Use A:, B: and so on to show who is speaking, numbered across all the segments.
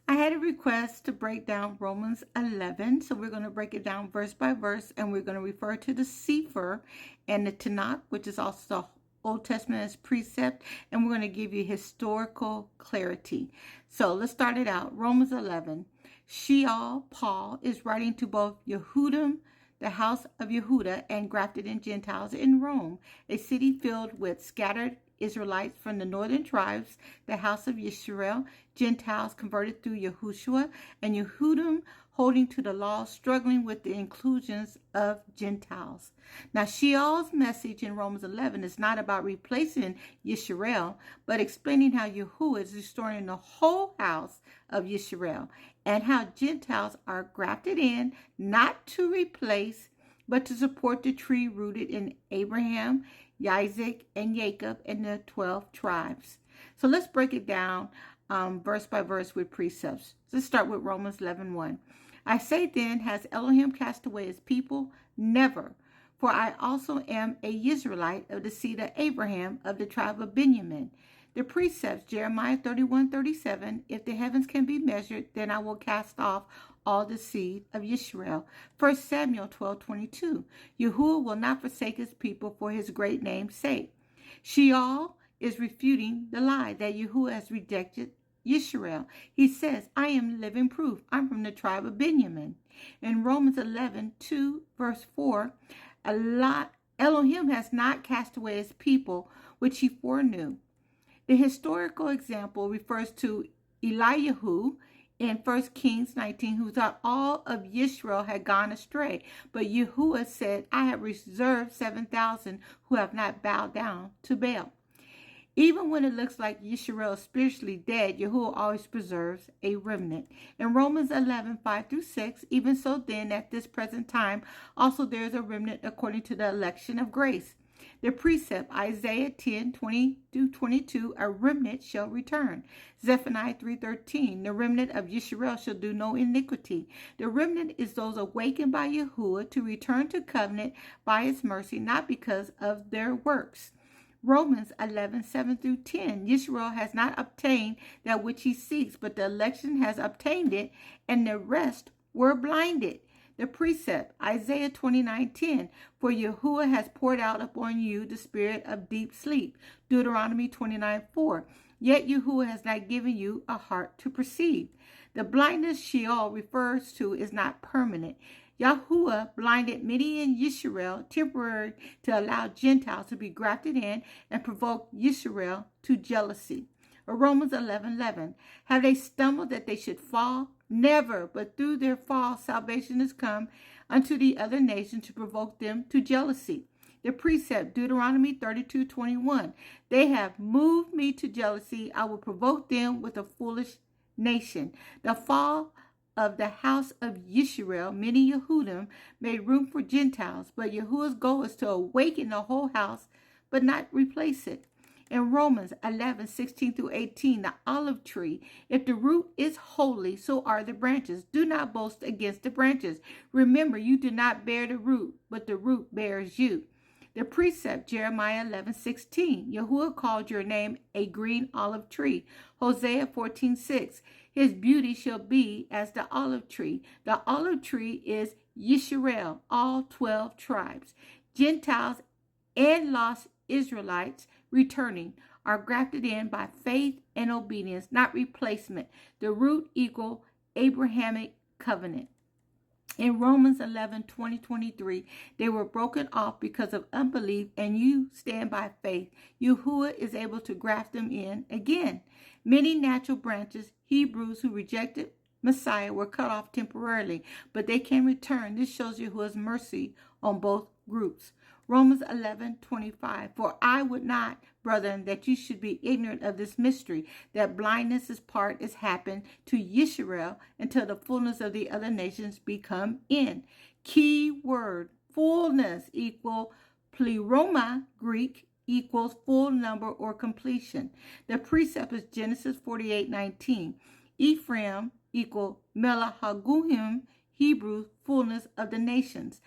A: I had a request to break down Romans 11, so we're going to break it down verse by verse, and we're going to refer to the Sefer and the Tanakh, which is also Old Testament as precept, and we're going to give you historical clarity. So let's start it out. Romans 11. Sheol, Paul, is writing to both Yehudim, the house of Yehuda, and grafted in Gentiles in Rome, a city filled with scattered Israelites from the northern tribes, the house of Yisra'el, Gentiles converted through Yahushua, and Yehudim holding to the law, struggling with the inclusions of Gentiles. Now, Sheol's message in Romans 11 is not about replacing Yisra'el, but explaining how Yahuwah is restoring the whole house of Yisra'el, and how Gentiles are grafted in, not to replace, but to support the tree rooted in Abraham, Isaac, and Jacob, and the 12 tribes. So let's break it down verse by verse with precepts. Let's start with Romans 11:1. I say then, has Elohim cast away his people? Never. For I also am a Yisraelite of the seed of Abraham, of the tribe of Benjamin. The precepts, Jeremiah 31:37, if the heavens can be measured, then I will cast off all the seed of Yisrael. 1 Samuel 12:22, Yahuwah will not forsake his people for his great name's sake. Sheol is refuting the lie that Yahuwah has rejected Yisrael. He says, I am living proof. I'm from the tribe of Benjamin. In Romans 11:2, verse 4, Elohim has not cast away his people, which he foreknew. The historical example refers to Eliyahu in 1 Kings 19, who thought all of Yisrael had gone astray. But Yahuwah said, I have reserved 7,000 who have not bowed down to Baal. Even when it looks like Yisrael is spiritually dead, Yahuwah always preserves a remnant. In Romans 11:5-6, even so then, at this present time, also there is a remnant according to the election of grace. The precept, Isaiah 10:20-22, a remnant shall return. Zephaniah 3:13, the remnant of Yisrael shall do no iniquity. The remnant is those awakened by Yahuwah to return to covenant by his mercy, not because of their works. Romans 11:7-10, Yisrael has not obtained that which he seeks, but the election has obtained it, and the rest were blinded. The precept, Isaiah 29:10, for Yahuwah has poured out upon you the spirit of deep sleep. Deuteronomy 29:4, yet Yahuwah has not given you a heart to perceive. The blindness Sheol refers to is not permanent. Yahuwah blinded many in Yisrael temporarily to allow Gentiles to be grafted in and provoke Yisrael to jealousy. Romans 11:11, have they stumbled that they should fall? Never, but through their fall salvation has come unto the other nations to provoke them to jealousy. The precept, Deuteronomy 32:21, they have moved me to jealousy. I will provoke them with a foolish nation. The fall of the house of Yisrael, many Yehudim, made room for Gentiles, but Yahuwah's goal is to awaken the whole house, but not replace it. In Romans 11:16-18, the olive tree, if the root is holy, so are the branches. Do not boast against the branches. Remember, you do not bear the root, but the root bears you. The precept, Jeremiah 11:16, Yahuwah called your name a green olive tree. Hosea 14:6, his beauty shall be as the olive tree. The olive tree is Yisrael, all 12 tribes. Gentiles and lost Israelites returning are grafted in by faith and obedience, not replacement. The root equal Abrahamic covenant. In Romans 11:20-23, they were broken off because of unbelief, and you stand by faith. Yahuwah is able to graft them in again. Many natural branches, Hebrews who rejected Messiah, were cut off temporarily, but they can return. This shows Yahuwah's mercy on both groups. Romans 11:25, for I would not, brethren, that you should be ignorant of this mystery, that blindness part is happened to Yisrael until the fullness of the other nations become in. Key word, fullness equal pleroma, Greek, equals full number or completion. The precept is Genesis 48:19. Ephraim equal Melahaguhim, Hebrew, fullness of the nations.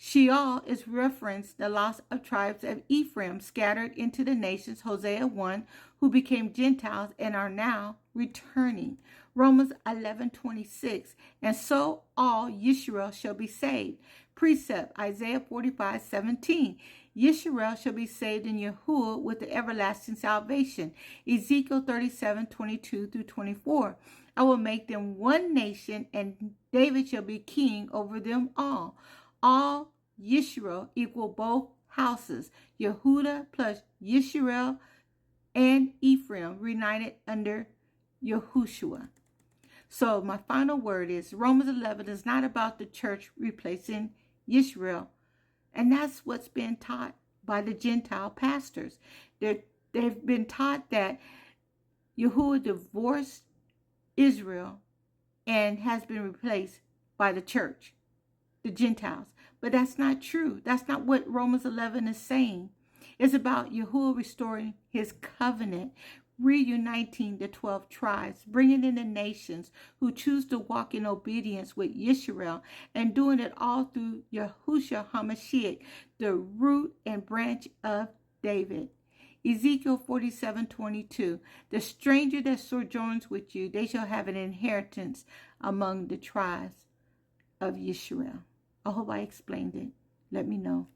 A: Sheol is referenced the loss of tribes of Ephraim scattered into the nations, Hosea 1, who became Gentiles and are now returning. Romans 11:26. And so all Yisra'el shall be saved. Precept, Isaiah 45:17. Yisra'el shall be saved in Yahuwah with the everlasting salvation. Ezekiel 37:22-24. I will make them one nation, and David shall be king over them all. All Yisrael equal both houses. Yehudah plus Yisrael and Ephraim reunited under Yahushua. So my final word is Romans 11 is not about the church replacing Yisrael. And that's what's been taught by the Gentile pastors. They've been taught that Yahuwah divorced Israel and has been replaced by the church, the Gentiles. But that's not true. That's not what Romans 11 is saying. It's about Yahuwah restoring his covenant, reuniting the 12 tribes, bringing in the nations who choose to walk in obedience with Yisrael, and doing it all through Yahushua HaMashiach, the root and branch of David. Ezekiel 47:22. The stranger that sojourns with you, they shall have an inheritance among the tribes of Yisrael. I hope I explained it. Let me know.